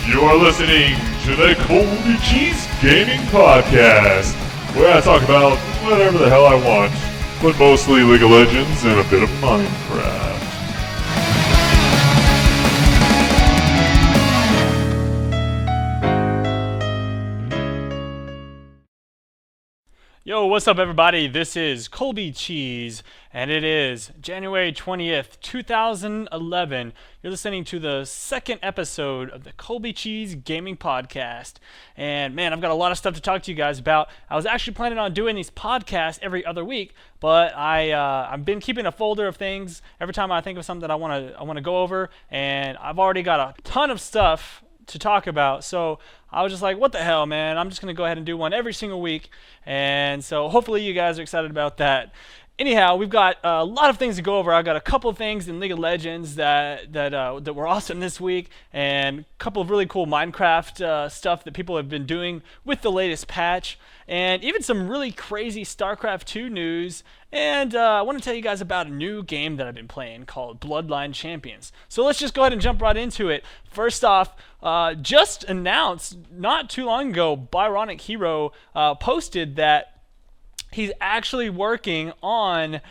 You are listening to the ColbyCheeZe Gaming Podcast, where I talk about whatever the hell I want, but mostly League of Legends and a bit of Minecraft. Yo, what's up everybody? This is ColbyCheeZe, and it is January 20th, 2011. You're listening to the second episode of the ColbyCheeZe Gaming Podcast. And man, I've got a lot of stuff to talk to you guys about. I was actually planning on doing these podcasts every other week, but I've been keeping a folder of things every time I think of something that I want to go over, and I've already got a ton of stuff to talk about, so I was just like, what the hell, man, I'm just gonna go ahead and do one every single week. And so hopefully you guys are excited about that. Anyhow, we've got a lot of things to go over. I've got a couple of things in League of Legends that were awesome this week, and a couple of really cool Minecraft stuff that people have been doing with the latest patch, and even some really crazy Starcraft 2 news. And I want to tell you guys about a new game that I've been playing called Bloodline Champions. So let's just go ahead and jump right into it. First off, just announced not too long ago, Psyonic posted that he's actually working on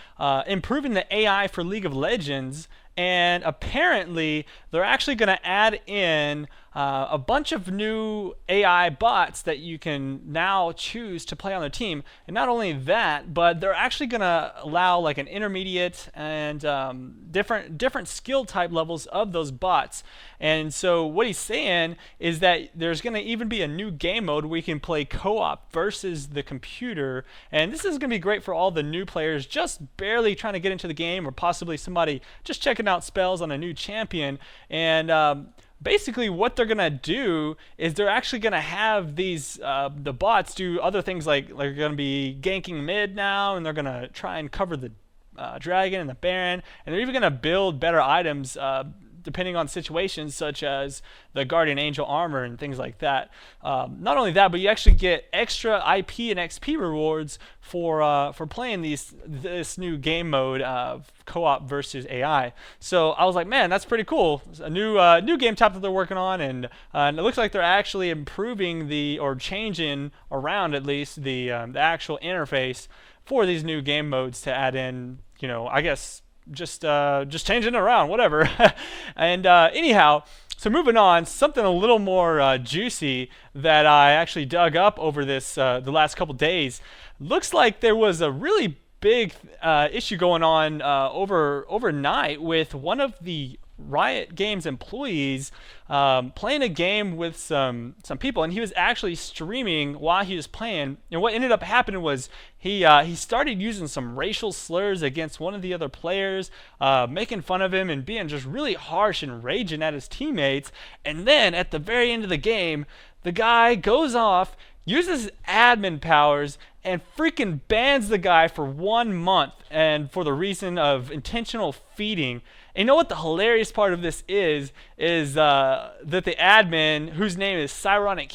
improving the AI for League of Legends, and apparently they're actually going to add in a bunch of new AI bots that you can now choose to play on their team. And not only that, but they're actually going to allow like an intermediate and different skill type levels of those bots. And so what he's saying is that there's going to even be a new game mode where you can play co-op versus the computer. And this is going to be great for all the new players just barely trying to get into the game, or possibly somebody just checking out spells on a new champion. And basically what they're gonna do is they're actually gonna have these the bots do other things, like they're gonna be ganking mid now, and they're gonna try and cover the dragon and the baron, and they're even gonna build better items depending on situations, such as the guardian angel armor and things like that. Not only that, but you actually get extra IP and XP rewards for playing this new game mode of co-op versus AI. So I was like, man, that's pretty cool. It's a new game type that they're working on, and it looks like they're actually improving or changing around at least the actual interface for these new game modes to add in, I guess just changing it around, whatever. And anyhow, so moving on, something a little more juicy that I actually dug up over the last couple days. Looks like there was a really big issue going on overnight with one of the Riot Games employees playing a game with some people, and he was actually streaming while he was playing. And what ended up happening was he started using some racial slurs against one of the other players, making fun of him and being just really harsh and raging at his teammates. And then at the very end of the game, the guy goes off, uses admin powers, and freaking bans the guy for 1 month, and for the reason of intentional feeding. And you know what the hilarious part of this is that the admin, whose name is Psyonic,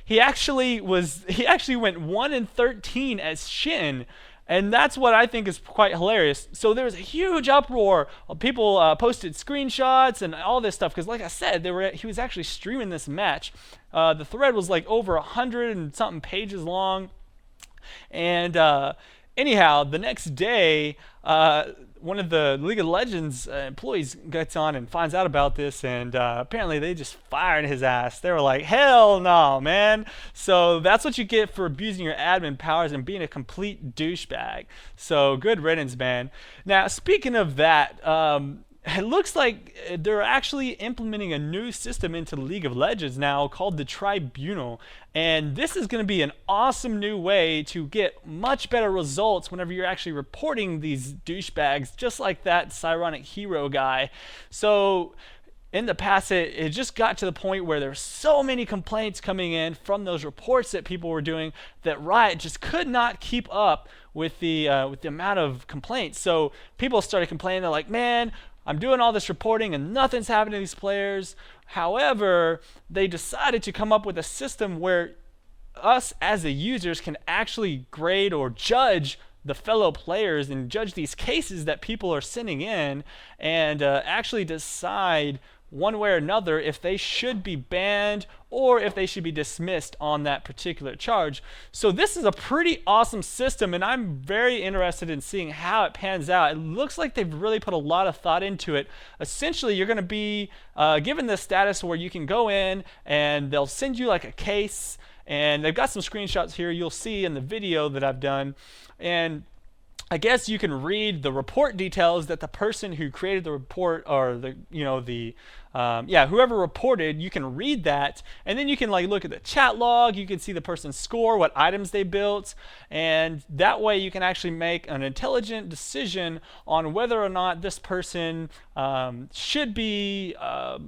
he actually went 1-13 as Shin. And that's what I think is quite hilarious. So there was a huge uproar. People posted screenshots and all this stuff, because like I said, he was actually streaming this match. The thread was like over 100 and something pages long. And anyhow, the next day, one of the League of Legends employees gets on and finds out about this, and apparently they just fired his ass. They were like, hell no, man. So that's what you get for abusing your admin powers and being a complete douchebag. So good riddance, man. Now, speaking of that, it looks like they're actually implementing a new system into League of Legends now called the Tribunal. And this is going to be an awesome new way to get much better results whenever you're actually reporting these douchebags, just like that Psyonic guy. So in the past, it just got to the point where there's so many complaints coming in from those reports that people were doing that Riot just could not keep up with the amount of complaints. So people started complaining. They're like, man, I'm doing all this reporting and nothing's happening to these players. However, they decided to come up with a system where us as the users can actually grade or judge the fellow players and judge these cases that people are sending in, and actually decide one way or another if they should be banned or if they should be dismissed on that particular charge. So this is a pretty awesome system, and I'm very interested in seeing how it pans out. It looks like they've really put a lot of thought into it. Essentially, you're going to be given this status where you can go in and they'll send you like a case, and they've got some screenshots here you'll see in the video that I've done. And I guess you can read the report details that the person who created the report, or whoever reported, you can read that, and then you can like look at the chat log, you can see the person's score, what items they built, and that way you can actually make an intelligent decision on whether or not this person should be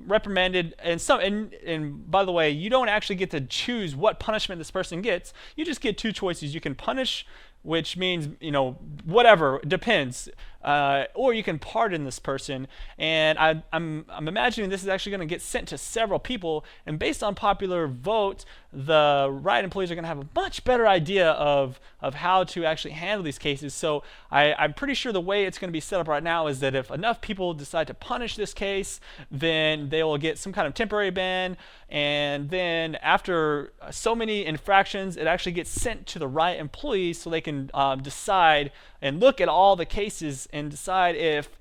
reprimanded. And by the way, you don't actually get to choose what punishment this person gets. You just get two choices. You can punish, which means, whatever, it depends. Or you can pardon this person. And I'm imagining this is actually going to get sent to several people. And based on popular vote, the riot employees are going to have a much better idea of how to actually handle these cases. So I'm pretty sure the way it's going to be set up right now is that if enough people decide to punish this case, then they will get some kind of temporary ban. And then after so many infractions, it actually gets sent to the riot employees so they can decide and look at all the cases and decide if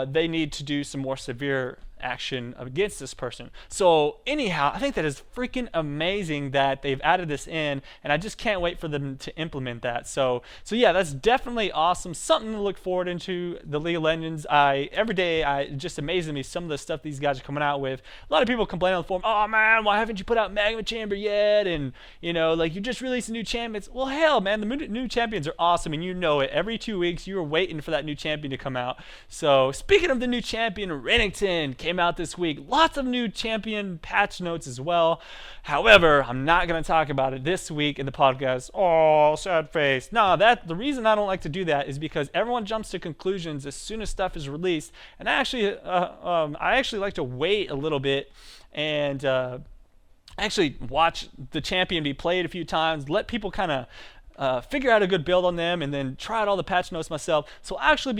they need to do some more severe action against this person. So anyhow, I think that is freaking amazing that they've added this in, and I just can't wait for them to implement that. So yeah, that's definitely awesome. Something to look forward into the League of Legends. Every day it just amazes me some of the stuff these guys are coming out with. A lot of people complain on the forum, oh man, why haven't you put out Magma Chamber yet? And like you just released new champions. Well, hell man, the new champions are awesome, and you know it. Every 2 weeks you were waiting for that new champion to come out. So speaking of the new champion, Renekton came out this week. Lots of new champion patch notes as well. However, I'm not going to talk about it this week in the podcast. Oh, sad face. No, the reason I don't like to do that is because everyone jumps to conclusions as soon as stuff is released, and I actually like to wait a little bit and actually watch the champion be played a few times, let people kind of figure out a good build on them, and then try out all the patch notes myself. So I'll actually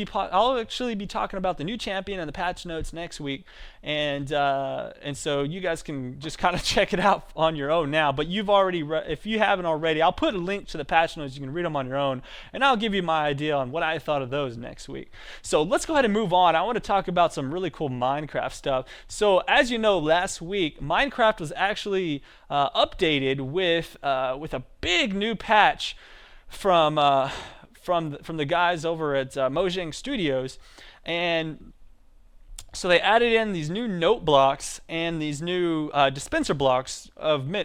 be talking about the new champion and the patch notes next week, and so you guys can just kind of check it out on your own now. But if you haven't already, I'll put a link to the patch notes. You can read them on your own, and I'll give you my idea on what I thought of those next week. So let's go ahead and move on. I want to talk about some really cool Minecraft stuff. So as you know, last week Minecraft was actually updated with a big new patch from the guys over at Mojang Studios. And so they added in these new note blocks and these new dispenser blocks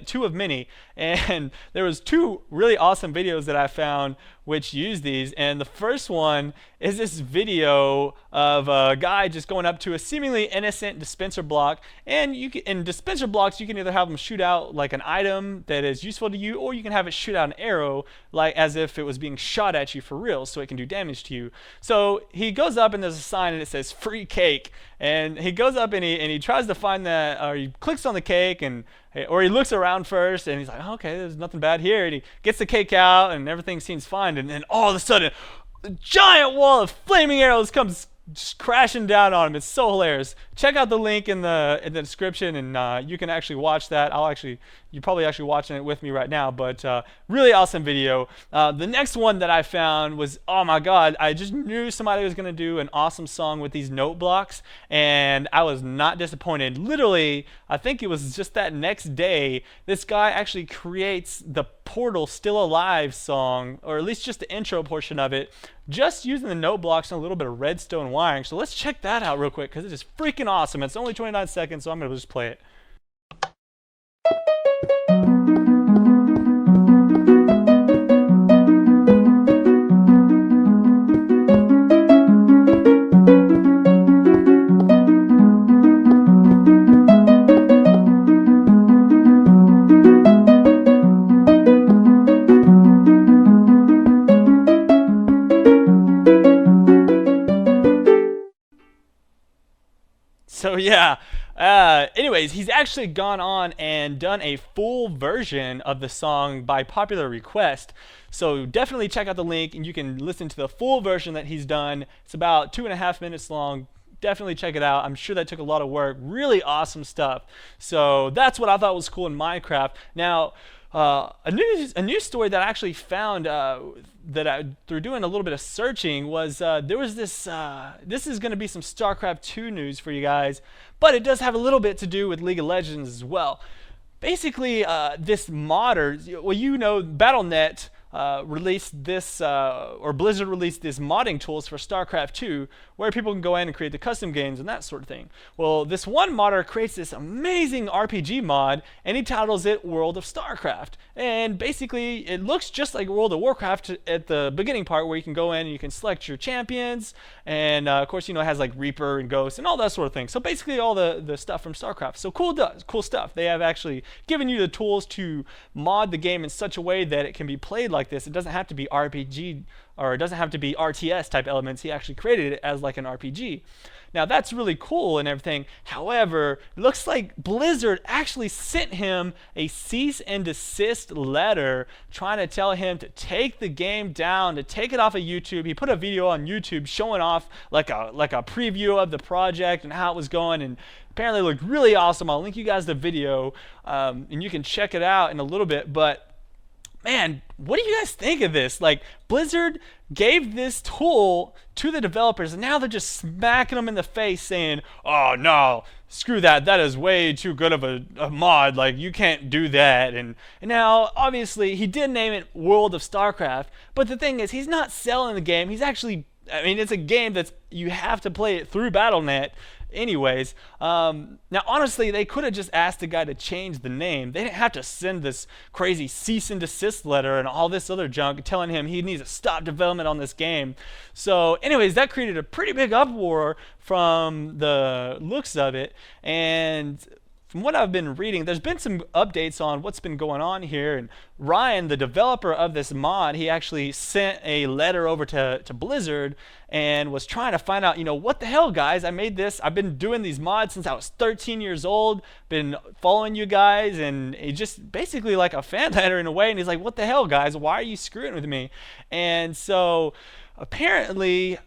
two of many. And there was two really awesome videos that I found which use these. And the first one is this video of a guy just going up to a seemingly innocent dispenser block. And in dispenser blocks, you can either have them shoot out like an item that is useful to you, or you can have it shoot out an arrow like as if it was being shot at you for real, so it can do damage to you. So he goes up and there's a sign and it says free cake. And he goes up and he tries to find that, or he clicks on the cake, or he looks around first and he's like, oh, okay, there's nothing bad here. And he gets the cake out and everything seems fine. And then all of a sudden, a giant wall of flaming arrows comes just crashing down on him. It's so hilarious. Check out the link in the description, and you can actually watch that. You're probably actually watching it with me right now, but really awesome video. The next one that I found was, oh my god, I just knew somebody was going to do an awesome song with these note blocks, and I was not disappointed. Literally, I think it was just that next day, this guy actually creates the Portal Still Alive song, or at least just the intro portion of it, just using the note blocks and a little bit of redstone wiring. So let's check that out real quick, because it is freaking awesome. It's only 29 seconds, so I'm going to just play it. So yeah, anyways, he's actually gone on and done a full version of the song by popular request. So definitely check out the link and you can listen to the full version that he's done. It's about 2.5 minutes long. definitely check it out. I'm sure that took a lot of work. Really awesome stuff. So that's what I thought was cool in Minecraft. Now, a news story that I actually found through doing a little bit of searching was there was this. This is going to be some Starcraft 2 news for you guys, but it does have a little bit to do with League of Legends as well. Basically, this modder, well, you know, Battle.net released this, or Blizzard released this modding tools for StarCraft 2, where people can go in and create the custom games and that sort of thing. Well, this one modder creates this amazing RPG mod, and he titles it World of StarCraft. And basically, it looks just like World of Warcraft at the beginning part, where you can go in and you can select your champions, and of course, you know, it has like Reaper and Ghost and all that sort of thing. So basically, all the stuff from StarCraft. So cool stuff. They have actually given you the tools to mod the game in such a way that it can be played like this. It doesn't have to be RPG, or it doesn't have to be RTS type elements. He actually created it as like an RPG. Now that's really cool and everything. However, it looks like Blizzard actually sent him a cease and desist letter trying to tell him to take the game down, to take it off of YouTube. He put a video on YouTube showing off like a preview of the project and how it was going, and apparently it looked really awesome. I'll link you guys the video, and you can check it out in a little bit. But man, what do you guys think of this? Like, Blizzard gave this tool to the developers, and now they're just smacking them in the face saying, oh no, screw that, that is way too good of a mod, like you can't do that. And now obviously he did name it World of StarCraft, but the thing is, he's not selling the game. He's actually, I mean, it's a game that's, you have to play it through Battle.net anyways. Now honestly, they could have just asked the guy to change the name. They didn't have to send this crazy cease and desist letter and all this other junk telling him he needs to stop development on this game. So anyways, that created a pretty big uproar from the looks of it. And from what I've been reading, there's been some updates on what's been going on here. And Ryan, the developer of this mod, he actually sent a letter over to Blizzard and was trying to find out, you know, what the hell, guys? I made this. I've been doing these mods since I was 13 years old, been following you guys, and he just basically like a fan letter in a way. And he's like, what the hell, guys? Why are you screwing with me? And so apparently,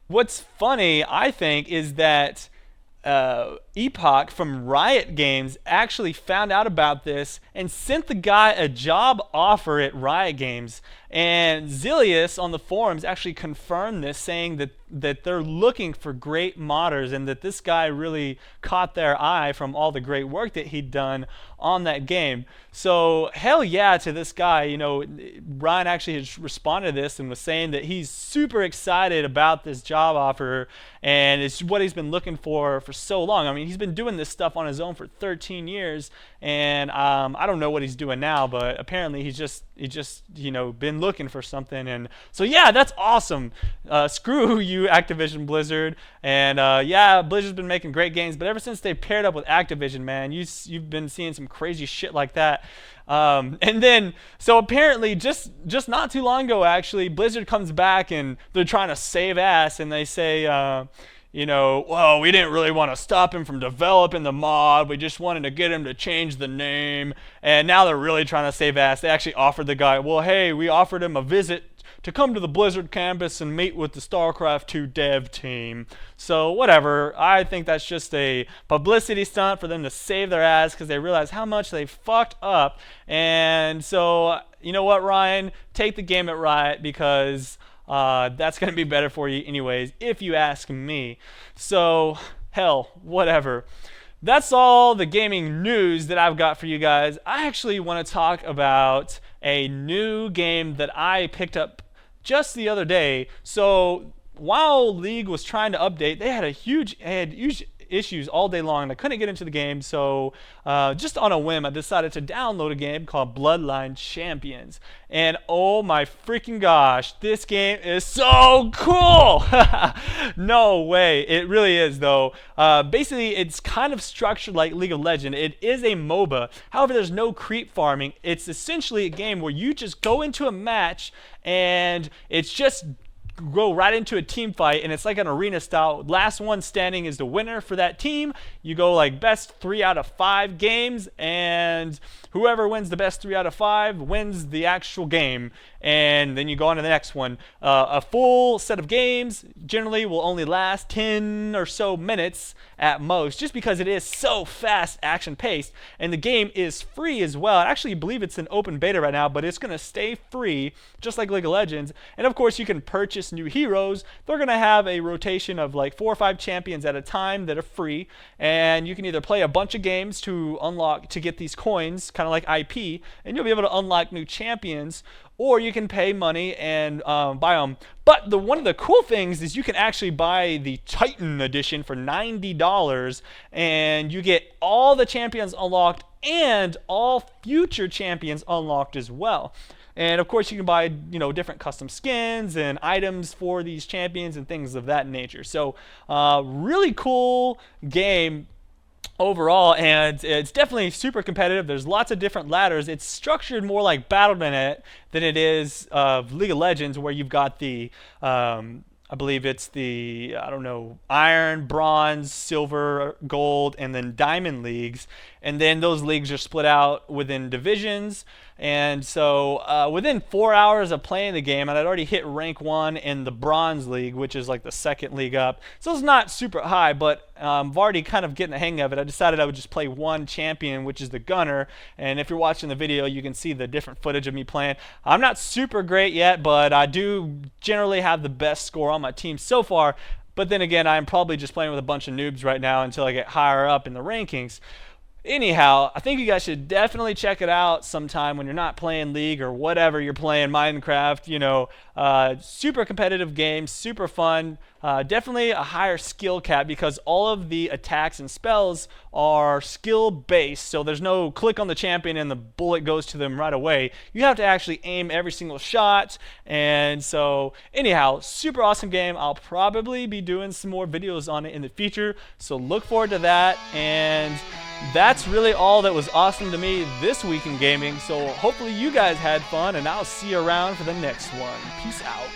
what's funny, I think, is that Epoch from Riot Games actually found out about this and sent the guy a job offer at Riot Games. And Zilius on the forums actually confirmed this, saying that they're looking for great modders, and that this guy really caught their eye from all the great work that he'd done on that game. So hell yeah to this guy. You know, Ryan actually has responded to this and was saying that he's super excited about this job offer, and it's what he's been looking for so long. I mean, he's been doing this stuff on his own for 13 years, and I don't know what he's doing now, but apparently he just you know, been looking for something. And so yeah, that's awesome. Screw you, Activision Blizzard. And yeah, Blizzard's been making great games, but ever since they paired up with Activision, man, you've been seeing some crazy shit like that. And then, so apparently just not too long ago, actually, Blizzard comes back and they're trying to save ass, and they say, you know, well, we didn't really want to stop him from developing the mod. We just wanted to get him to change the name. And now they're really trying to save ass. They actually offered the guy, well, hey, we offered him a visit to come to the Blizzard campus and meet with the StarCraft 2 dev team. So whatever. I think that's just a publicity stunt for them to save their ass, because they realize how much they fucked up. And so, you know what, Ryan? Take the game at Riot, because that's going to be better for you anyways, if you ask me. So, hell, whatever. That's all the gaming news that I've got for you guys. I actually want to talk about a new game that I picked up just the other day. So, while League was trying to update, they had huge issues all day long, and I couldn't get into the game. So just on a whim, I decided to download a game called Bloodline Champions. And oh my freaking gosh, this game is so cool. No way, it really is though. Basically, it's kind of structured like League of Legends. It is a MOBA. However, there's no creep farming. It's essentially a game where you just go into a match, and it's just go right into a team fight, and it's like an arena style. Last one standing is the winner for that team. You go like best 3 out of 5 games, and whoever wins the best 3 out of 5 wins the actual game. and then you go on to the next one. A full set of games generally will only last 10 or so minutes at most, just because it is so fast action paced, and the game is free as well. I actually believe it's in open beta right now, but it's going to stay free just like League of Legends. And of course you can purchase new heroes. They're going to have a rotation of like 4 or 5 champions at a time that are free, and you can either play a bunch of games to unlock, to get these coins, kind of like IP, and you'll be able to unlock new champions, or you can pay money and buy them. But one of the cool things is you can actually buy the Titan edition for $90, and you get all the champions unlocked and all future champions unlocked as well. And of course you can buy, different custom skins and items for these champions and things of that nature. So really cool game overall, and it's definitely super competitive. There's lots of different ladders. It's structured more like Battle.net than it is of League of Legends, where you've got the I believe it's the, iron, bronze, silver, gold, and then diamond leagues. And then those leagues are split out within divisions. And so within 4 hours of playing the game, and I'd already hit rank 1 in the bronze league, which is like the second league up. So it's not super high, but I've already kind of getting the hang of it. I decided I would just play one champion, which is the gunner. And if you're watching the video, you can see the different footage of me playing. I'm not super great yet, but I do generally have the best score on my team so far. But then again, I'm probably just playing with a bunch of noobs right now until I get higher up in the rankings. Anyhow, I think you guys should definitely check it out sometime when you're not playing League or whatever you're playing, Minecraft. Super competitive game, super fun. Definitely a higher skill cap because all of the attacks and spells are skill based, so there's no click on the champion and the bullet goes to them right away. You have to actually aim every single shot. And so anyhow, super awesome game. I'll probably be doing some more videos on it in the future, so look forward to that. And that's really all that was awesome to me this week in gaming. So hopefully you guys had fun, and I'll see you around for the next one. Peace out.